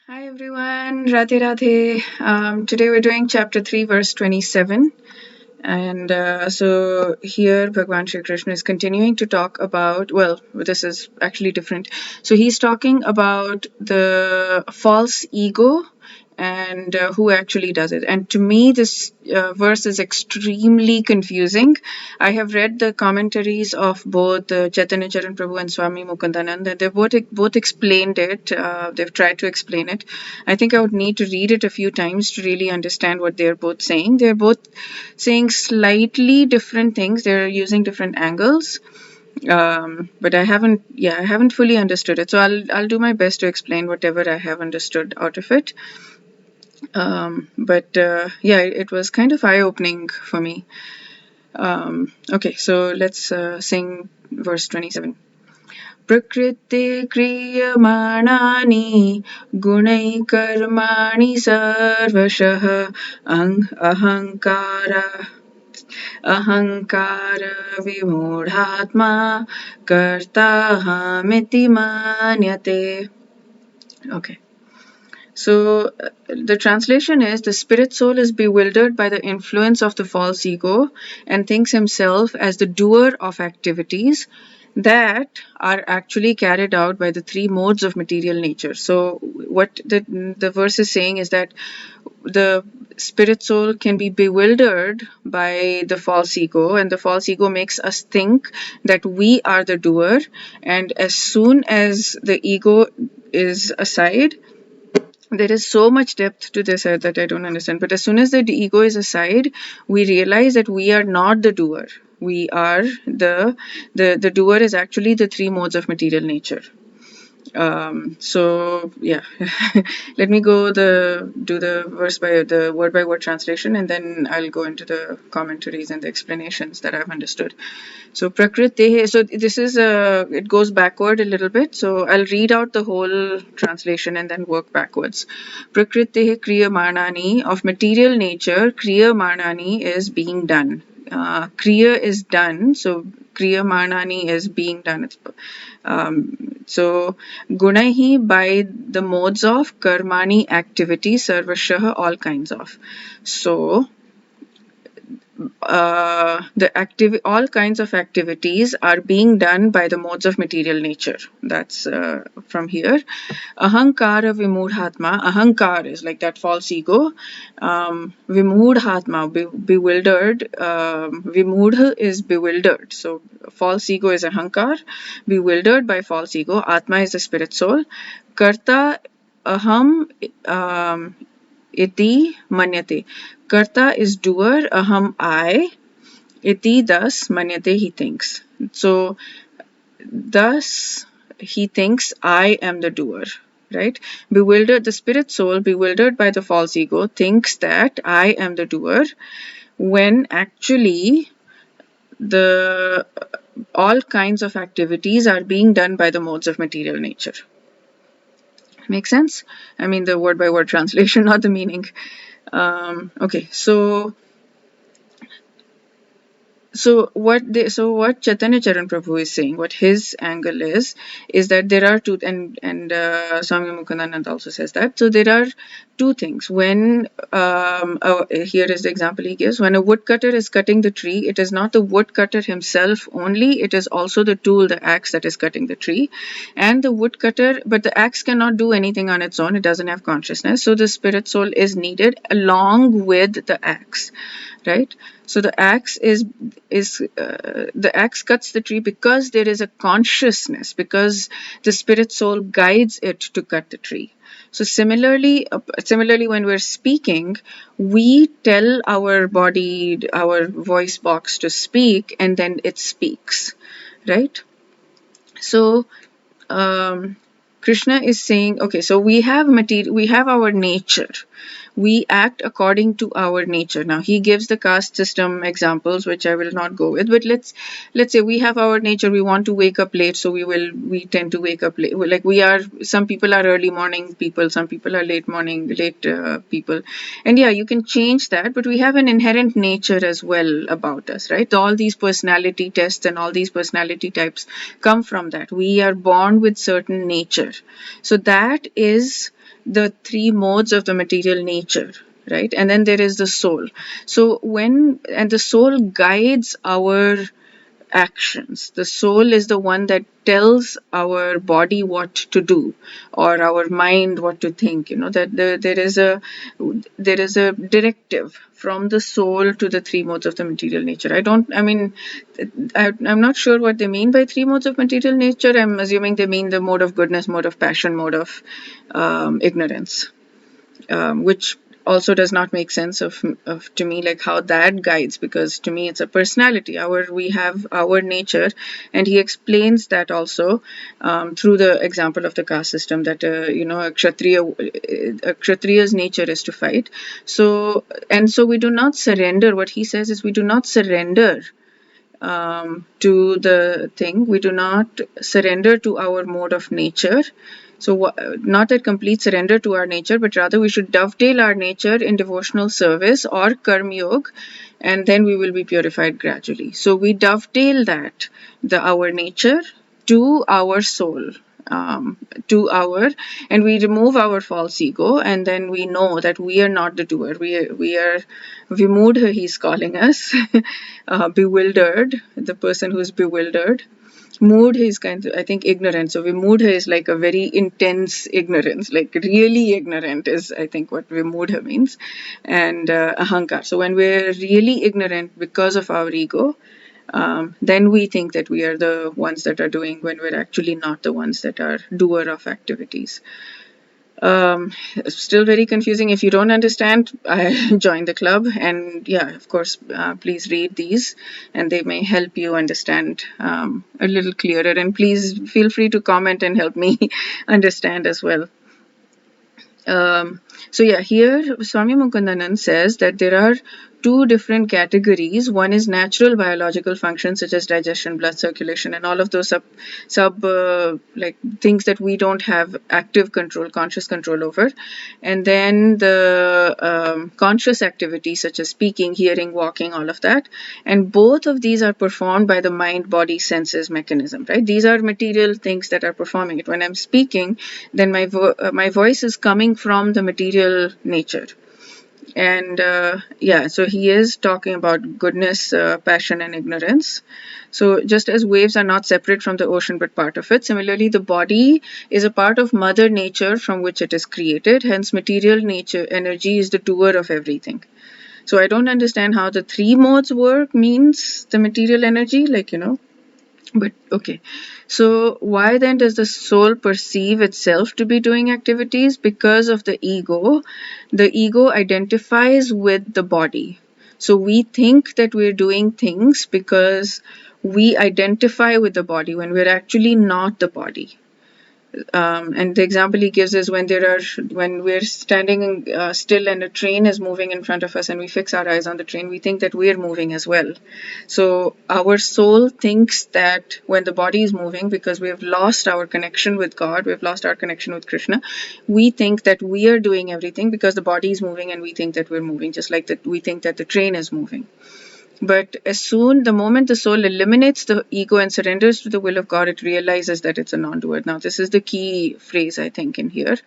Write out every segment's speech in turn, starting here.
Hi everyone, Radhe Radhe. Today we're doing chapter 3, verse 27. And so here Bhagwan Shri Krishna is continuing to talk about, well, this is actually different. So he's talking about the false ego and who actually does it. And to me, this verse is extremely confusing. I have read the commentaries of both Chaitanya Charan Prabhu and Swami Mukundanand. They both explained it. They've tried to explain it. I think I would need to read it a few times to really understand what they're both saying. They're both saying slightly different things. They're using different angles. But I haven't fully understood it. So I'll do my best to explain whatever I have understood out of it. But it was kind of eye-opening for me. Okay, so let's sing verse 27. Prakriti kriyamani gunai karmani sarvashah ahankara ahankara vimodhatma kartahamiti manyate. Okay. So the translation is the spirit soul is bewildered by the influence of the false ego and thinks himself as the doer of activities that are actually carried out by the three modes of material nature. So what the verse is saying is that the spirit soul can be bewildered by the false ego, and the false ego makes us think that we are the doer, and as soon as the ego is aside, there is so much depth to this that I don't understand. But as soon as the ego is aside, we realize that we are not the doer. We are the doer is actually the three modes of material nature. So yeah, let me do the verse by the word by word translation, and then I'll go into the commentaries and the explanations that I've understood. So Prakriti, so this is it goes backward a little bit. So I'll read out the whole translation and then work backwards. Prakriti Kriyamanani, of material nature, Kriyamanani is being done. Kriya is done, so Kriyamanani is being done. So Gunahi by the modes of Karmani activity, Sarvashah, all kinds of. So all kinds of activities are being done by the modes of material nature. That's from here. Ahankara vimudhatma. Ahankar is like that false ego. Vimudhatma, bewildered. Vimudha is bewildered. So false ego is ahankar, bewildered by false ego. Atma is the spirit soul. Karta aham iti manyate. Karta is doer, aham I, iti thus, manyate he thinks. So thus he thinks I am the doer, right? Bewildered, the spirit soul, bewildered by the false ego, thinks that I am the doer, when actually the all kinds of activities are being done by the modes of material nature. Make sense? I mean the word by word translation, not the meaning. Okay, so what Chaitanya Charan Prabhu is saying, what his angle is that there are two, and Swami Mukundanand also says that. So there are two things. When here is the example he gives. When a woodcutter is cutting the tree, it is not the woodcutter himself only. It is also the tool, the axe, that is cutting the tree, and the woodcutter. But the axe cannot do anything on its own. It doesn't have consciousness. So the spirit soul is needed along with the axe, right? So the axe the axe cuts the tree because there is a consciousness, because the spirit soul guides it to cut the tree. So similarly, when we're speaking, we tell our body, our voice box to speak, and then it speaks, right? So Krishna is saying, okay, so we have our nature. We act according to our nature. Now he gives the caste system examples, which I will not go with, but let's say we have our nature. We want to wake up late, so we tend to wake up late. Like some people are early morning people, some people are late people, and yeah, you can change that, but we have an inherent nature as well about us, right? All these personality tests and all these personality types come from that. We are born with certain nature, so that is the three modes of the material nature, right? And then there is the soul. So and the soul guides our actions. The soul is the one that tells our body what to do, or our mind what to think. That there is a directive from the soul to the three modes of the material nature. I'm not sure what they mean by three modes of material nature. I'm assuming they mean the mode of goodness, mode of passion, mode of ignorance, which also does not make sense of to me, like how that guides, because to me it's a personality. We have our nature, and he explains that also through the example of the caste system, that a kshatriya's nature is to fight. So we do not surrender. What he says is, we do not surrender to the thing. We do not surrender to our mode of nature. So, not that complete surrender to our nature, but rather we should dovetail our nature in devotional service or karma yoga, and then we will be purified gradually. So, we dovetail our nature to our soul. And we remove our false ego, and then we know that we are not the doer. We are Vimudha, he's calling us, bewildered, the person who's bewildered. Mood is I think, ignorant. So Vimudha is like a very intense ignorance, like really ignorant is, I think, what Vimudha means. And Ahankar. So when we're really ignorant because of our ego, then we think that we are the ones that are doing, when we're actually not the ones that are doer of activities. Still very confusing. If you don't understand, join the club, and yeah, of course, please read these, and they may help you understand a little clearer. And please feel free to comment and help me understand as well. So yeah, here Swami Mukundanand says that there are two different categories. One is natural biological functions such as digestion, blood circulation, and all of those sub like things that we don't have active control, conscious control over. And then the conscious activities such as speaking, hearing, walking, all of that. And both of these are performed by the mind, body, senses mechanism, right? These are material things that are performing it. When I'm speaking, then my voice is coming from the material nature. And so he is talking about goodness, passion, and ignorance. So just as waves are not separate from the ocean but part of it, similarly the body is a part of Mother Nature from which it is created. Hence material nature energy is the doer of everything. So I don't understand how the three modes work means the material energy, but okay. So why then does the soul perceive itself to be doing activities? Because of the ego. The ego identifies with the body. So we think that we're doing things because we identify with the body when we're actually not the body. And the example he gives is when we're standing still and a train is moving in front of us, and we fix our eyes on the train, we think that we're moving as well. So our soul thinks that when the body is moving, because we have lost our connection with God, we've lost our connection with Krishna, we think that we are doing everything because the body is moving, and we think that we're moving, just like that we think that the train is moving. But the moment the soul eliminates the ego and surrenders to the will of God, it realizes that it's a non-doer. Now, this is the key phrase, I think, in here.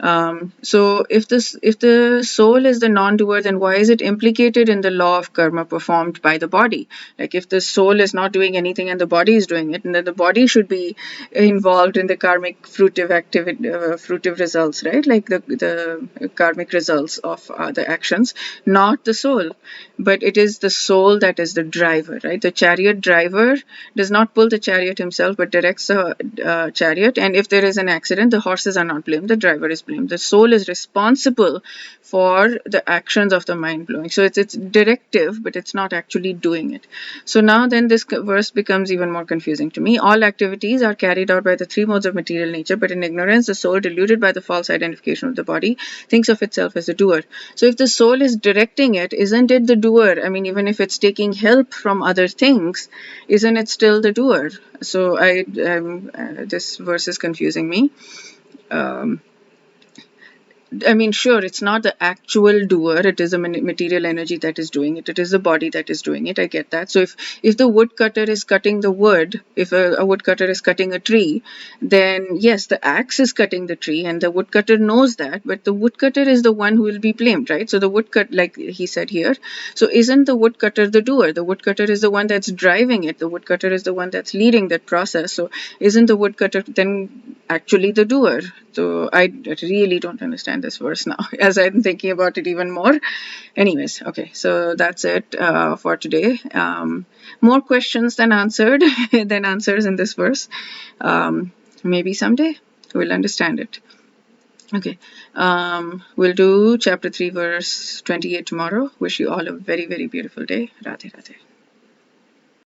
So if the soul is the non-doer, then why is it implicated in the law of karma performed by the body? Like if the soul is not doing anything and the body is doing it, and then the body should be involved in the karmic fruitive results, right? Like the karmic results of the actions, not the soul. But it is the soul that is the driver, right? The chariot driver does not pull the chariot himself, but directs the chariot. And if there is an accident, the horses are not blamed, the driver is blamed. The soul is responsible for the actions of the mind blowing. So it's directive, but it's not actually doing it. So now then this verse becomes even more confusing to me. All activities are carried out by the three modes of material nature, but in ignorance, the soul, deluded by the false identification of the body, thinks of itself as the doer. So if the soul is directing it, isn't it the doer? I mean, even if it's taking help from other things, isn't it still the doer? So this verse is confusing me. I mean, sure, it's not the actual doer. It is a material energy that is doing it. It is the body that is doing it. I get that. So if the woodcutter is cutting the wood, if a woodcutter is cutting a tree, then yes, the axe is cutting the tree, and the woodcutter knows that. But the woodcutter is the one who will be blamed, right? So the woodcut, like he said here, so isn't the woodcutter the doer? The woodcutter is the one that's driving it. The woodcutter is the one that's leading that process. So isn't the woodcutter then actually the doer? So I really don't understand this verse now as I'm thinking about it even more. Anyways, okay, so that's it for today. More questions than answered than answers in this verse. Maybe someday we'll understand it. Okay, we'll do chapter 3 verse 28 tomorrow. Wish you all a very, very beautiful day. Radhe Radhe.